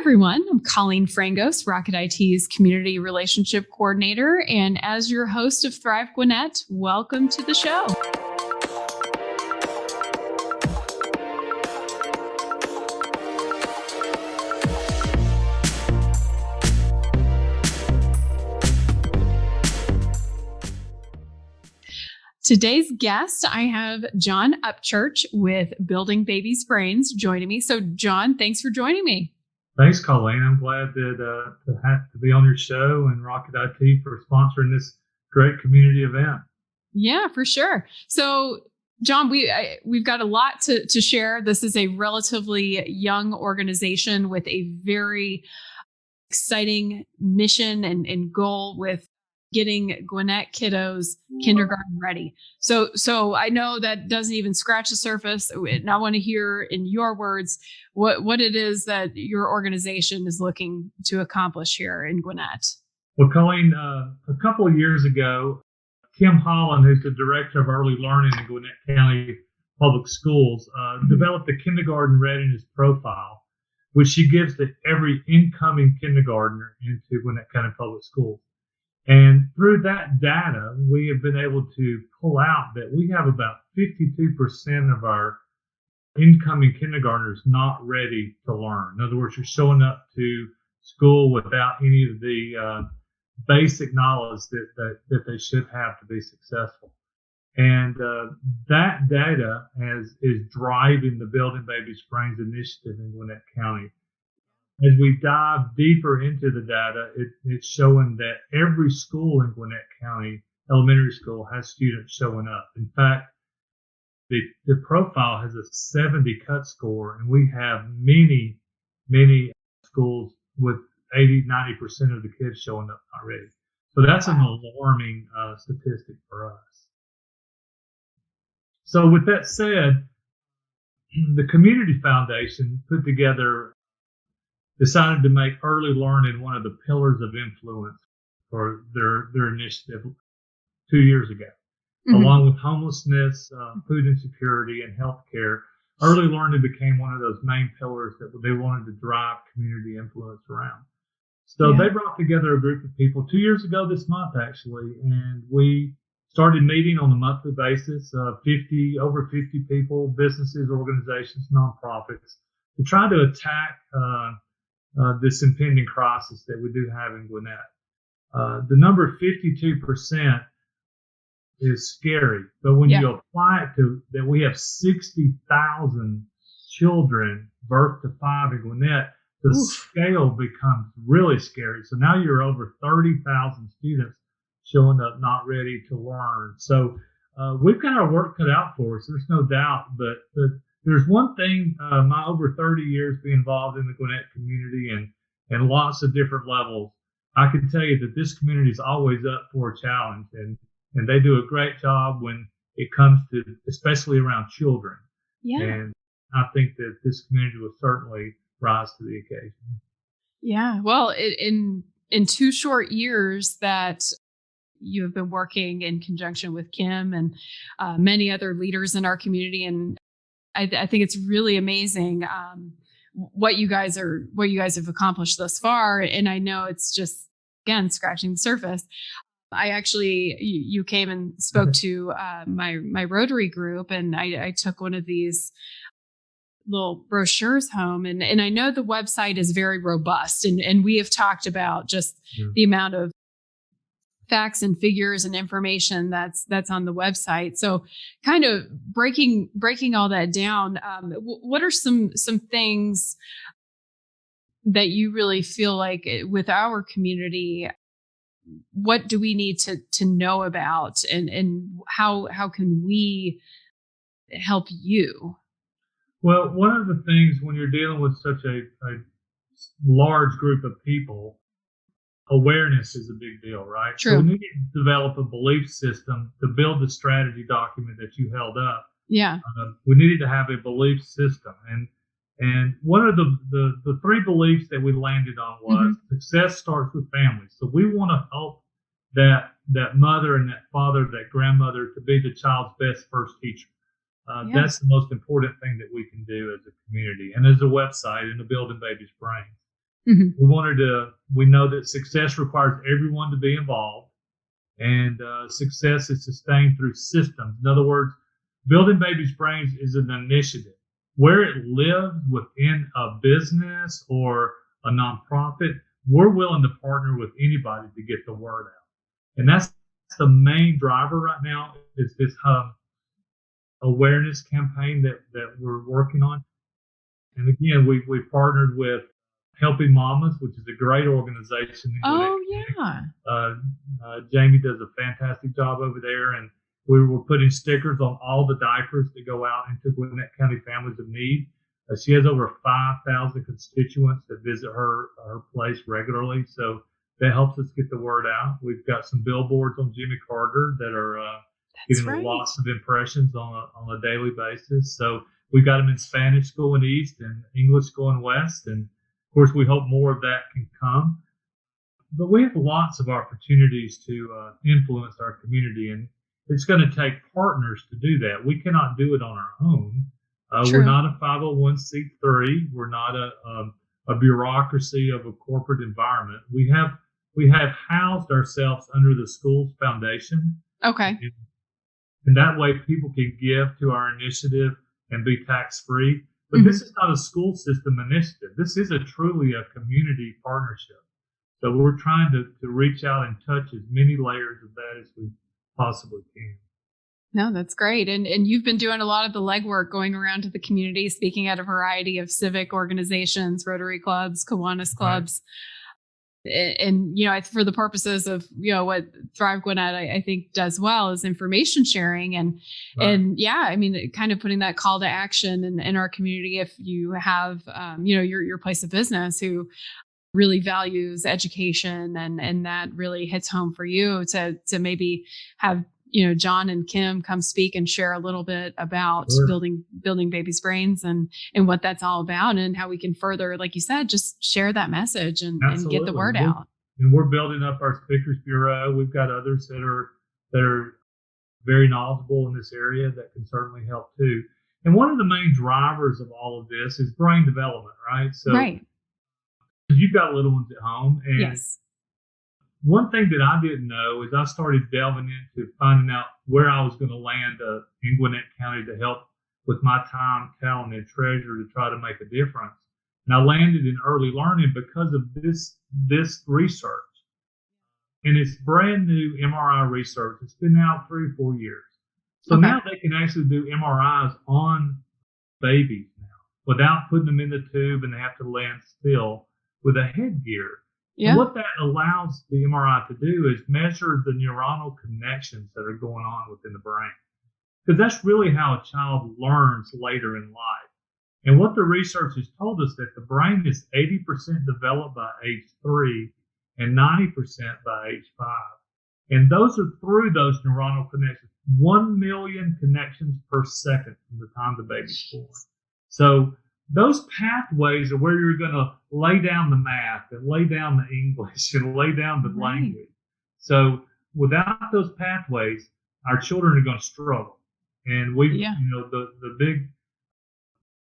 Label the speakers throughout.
Speaker 1: everyone. I'm Colleen Frangos, Rocket IT's Community Relationship Coordinator. And as your host of Thrive Gwinnett, welcome to the show. Today's guest, I have John Upchurch with Building Babies' Brains joining me. So, John, thanks for joining me.
Speaker 2: Thanks, Colleen. I'm glad to be on your show and Rocket IT for sponsoring this great community event.
Speaker 1: Yeah, for sure. So, John, we've got a lot to share. This is a relatively young organization with a very exciting mission and goal with getting Gwinnett kiddos kindergarten ready. So I know that doesn't even scratch the surface. And I want to hear in your words what it is that your organization is looking to accomplish here in Gwinnett.
Speaker 2: Well, Colleen, a couple of years ago, Kim Holland, who's the director of early learning in Gwinnett County Public Schools, developed a kindergarten readiness profile, which she gives to every incoming kindergartner into Gwinnett County Public Schools. And through that data, we have been able to pull out that we have about 52% of our incoming kindergartners not ready to learn. In other words, you're showing up to school without any of the basic knowledge that they should have to be successful. And that data is driving the Building Babies' Brains initiative in Gwinnett County. As we dive deeper into the data, it's showing that every school in Gwinnett County elementary school has students showing up. In fact, the profile has a 70 cut score, and we have many schools with 80-90% of the kids showing up already. So that's an alarming statistic for us. So with that said, the Community Foundation decided to make early learning one of the pillars of influence for their initiative 2 years ago. Mm-hmm. Along with homelessness, food insecurity, and healthcare, early learning became one of those main pillars that they wanted to drive community influence around. So They brought together a group of people 2 years ago this month, actually, and we started meeting on a monthly basis, over 50 people, businesses, organizations, nonprofits, to try to attack this impending crisis that we do have in Gwinnett. The number 52% is scary, but when you apply it to that, we have 60,000 children birth to 5 in Gwinnett. The scale becomes really scary. So now you're over 30,000 students showing up not ready to learn. So we've got our work cut out for us. There's no doubt, but there's one thing, my over 30 years being involved in the Gwinnett community and lots of different levels, I can tell you that this community is always up for a challenge, and they do a great job when it comes to, especially around children. Yeah. And I think that this community will certainly rise to the occasion.
Speaker 1: Yeah. Well, in 2 short years that you have been working in conjunction with Kim and many other leaders in our community, and I think it's really amazing what you guys have accomplished thus far. And I know it's just, again, scratching the surface. You came and spoke to my Rotary group, and I took one of these little brochures home, and I know the website is very robust, and we have talked about just the amount of facts and figures and information that's on the website. So kind of breaking all that down, what are some things that you really feel like with our community, what do we need to know about, and how can we help you?
Speaker 2: Well, one of the things when you're dealing with such a large group of people, awareness is a big deal, right?
Speaker 1: True.
Speaker 2: So we need to develop a belief system to build the strategy document that you held up.
Speaker 1: Yeah.
Speaker 2: We needed to have a belief system. And one of the 3 beliefs that we landed on was success starts with families. So we want to help that mother and that father, that grandmother to be the child's best first teacher. That's the most important thing that we can do as a community and as a website and the Building Babies' Brains.
Speaker 1: Mhm.
Speaker 2: We know that success requires everyone to be involved, and success is sustained through systems. In other words, building babies' brains is an initiative. Where it lives within a business or a nonprofit, we're willing to partner with anybody to get the word out. And that's the main driver right now is this awareness campaign that we're working on. And again, we partnered with Helping Mamas, which is a great organization in Gwinnett
Speaker 1: Oh,
Speaker 2: County.
Speaker 1: yeah.
Speaker 2: Jamie does a fantastic job over there, and we were putting stickers on all the diapers that go out into Gwinnett County families of need. She has over 5,000 constituents that visit her place regularly, so that helps us get the word out. We've got some billboards on Jimmy Carter that are
Speaker 1: That's
Speaker 2: getting
Speaker 1: right.
Speaker 2: lots of impressions on a daily basis. So we got them in Spanish school in East and English school in West, and of course we hope more of that can come. But we have lots of opportunities to influence our community, and it's going to take partners to do that. We cannot do it on our own. We're
Speaker 1: True.
Speaker 2: not a 501c3. We're not a bureaucracy of a corporate environment. We have housed ourselves under the school's foundation,
Speaker 1: Okay.
Speaker 2: and that way people can give to our initiative and be tax free. But
Speaker 1: Mhm.
Speaker 2: this is not a school system initiative. This is truly a community partnership. So we're trying to reach out and touch as many layers of that as we possibly can.
Speaker 1: No, that's great. And you've been doing a lot of the legwork going around to the community, speaking at a variety of civic organizations, Rotary clubs, Kiwanis
Speaker 2: Right.
Speaker 1: clubs. And for the purposes of what Thrive Gwinnett I think does well is information sharing
Speaker 2: Right.
Speaker 1: and yeah, I mean kind of putting that call to action in our community. If you have your place of business who really values education and that really hits home for you to maybe have John and Kim come speak and share a little bit about
Speaker 2: Sure.
Speaker 1: building babies' brains and what that's all about and how we can further, like you said, just share that message and get the
Speaker 2: Absolutely.
Speaker 1: word out.
Speaker 2: We're building up our speakers bureau. We've got others that are very knowledgeable in this area that can certainly help too. And one of the main drivers of all of this is brain development, right? So
Speaker 1: Right.
Speaker 2: you've got little ones at home, and
Speaker 1: Yes.
Speaker 2: one thing that I didn't know is I started delving into finding out where I was going to land in Gwinnett County to help with my time, talent, and treasure to try to make a difference. And I landed in early learning because of this research. And it's brand new MRI research. It's been out 3 or 4 years. So
Speaker 1: Okay.
Speaker 2: now they can actually do MRIs on babies now without putting them in the tube and they have to land still with a headgear. And
Speaker 1: Yeah.
Speaker 2: what that allows the MRI to do is measure the neuronal connections that are going on within the brain. Because that's really how a child learns later in life. And what the research has told us that the brain is 80% developed by age 3 and 90% by age 5. And those are through those neuronal connections. 1 million connections per second from the time the baby's born. So those pathways are where you're going to lay down the math and lay down the English and lay down the
Speaker 1: Right.
Speaker 2: language. So without those pathways, our children are going to struggle. And
Speaker 1: Yeah.
Speaker 2: the big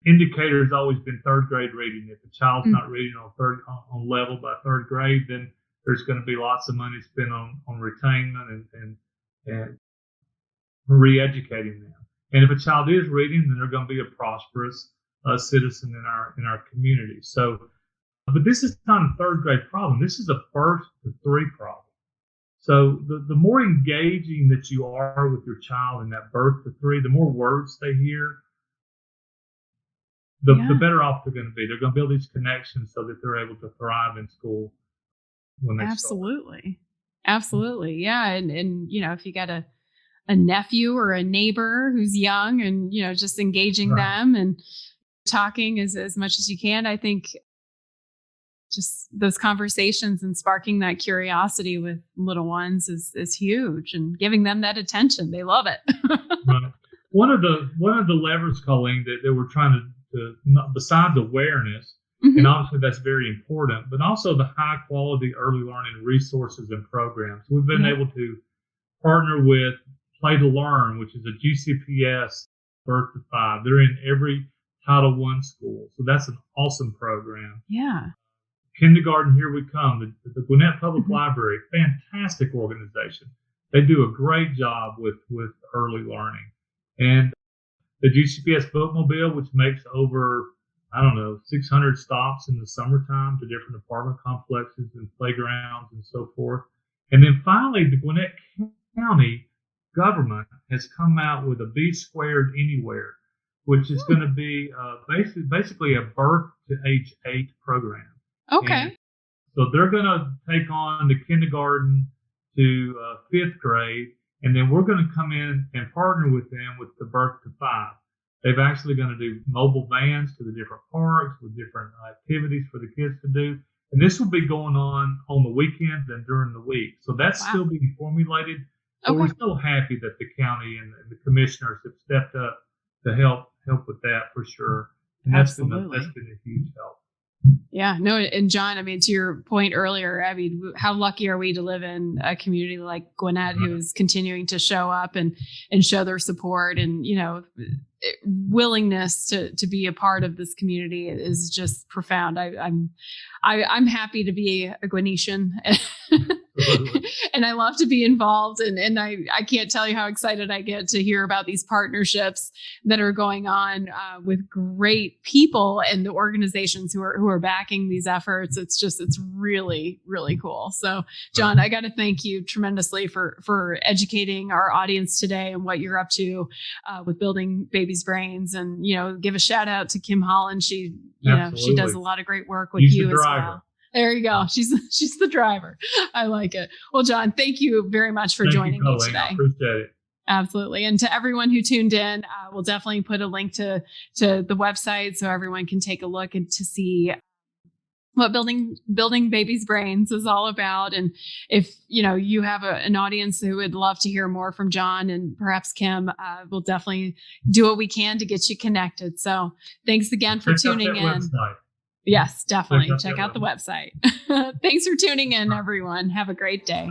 Speaker 2: indicator has always been third grade reading. If a child's
Speaker 1: Mm.
Speaker 2: not reading on level by third grade, then there's going to be lots of money spent on retainment and re-educating them. And if a child is reading, then they're going to be a prosperous citizen in our community. So, but this is not a third grade problem. This is a birth to 3 problem. So the more engaging that you are with your child in that birth to 3, the more words they hear, the
Speaker 1: Yeah.
Speaker 2: better off they're going to be. They're going to build these connections so that they're able to thrive in school when they start.
Speaker 1: Absolutely. Absolutely. Yeah. And if you got a nephew or a neighbor who's young and, just engaging
Speaker 2: Right.
Speaker 1: them and talking as much as you can, I think just those conversations and sparking that curiosity with little ones is huge and giving them that attention. They love it.
Speaker 2: Right. One of the levers, Colleen, that we're trying to besides awareness,
Speaker 1: Mhm.
Speaker 2: and obviously that's very important, but also the high quality early learning resources and programs. We've been
Speaker 1: Yeah.
Speaker 2: able to partner with Play to Learn, which is a GCPS birth to 5. They're in every Title I school, so that's an awesome program.
Speaker 1: Yeah.
Speaker 2: Kindergarten Here We Come, the Gwinnett Public Library, fantastic organization. They do a great job with early learning. And the GCPS Bookmobile, which makes over, 600 stops in the summertime to different apartment complexes and playgrounds and so forth. And then finally, the Gwinnett County government has come out with a B Squared Anywhere, which is going to be basically a birth to age 8 program.
Speaker 1: Okay.
Speaker 2: And so they're going to take on the kindergarten to 5th grade, and then we're going to come in and partner with them with the birth to 5. They're actually going to do mobile vans to the different parks with different activities for the kids to do. And this will be going on the weekends and during the week. So that's still being formulated. But we're so happy that the county and the commissioners have stepped up to help with that for sure. And that's been a huge help.
Speaker 1: Yeah, no, and John, I mean, to your point earlier, I mean, how lucky are we to live in a community like Gwinnett who is continuing to show up and show their support and, willingness to be a part of this community is just profound. I'm happy to be a Gwinnetian and I love to be involved. And I can't tell you how excited I get to hear about these partnerships that are going on with great people and the organizations who are backing these efforts. It's really, really cool. So John, I got to thank you tremendously for educating our audience today and what you're up to with building Baby's Brains, and give a shout out to Kim Holland. She she does a lot of great work with you as well. There you go. She's the driver. I like it. Well, John, thank you very much for joining me today.
Speaker 2: I appreciate it.
Speaker 1: Absolutely. And to everyone who tuned in, we'll definitely put a link to the website so everyone can take a look and to see what building Baby's Brains is all about. And if you have an audience who would love to hear more from John and perhaps Kim, we'll definitely do what we can to get you connected. So thanks again for tuning in.
Speaker 2: Website.
Speaker 1: Yes, definitely check out the website. Thanks for tuning in, everyone. Have a great day.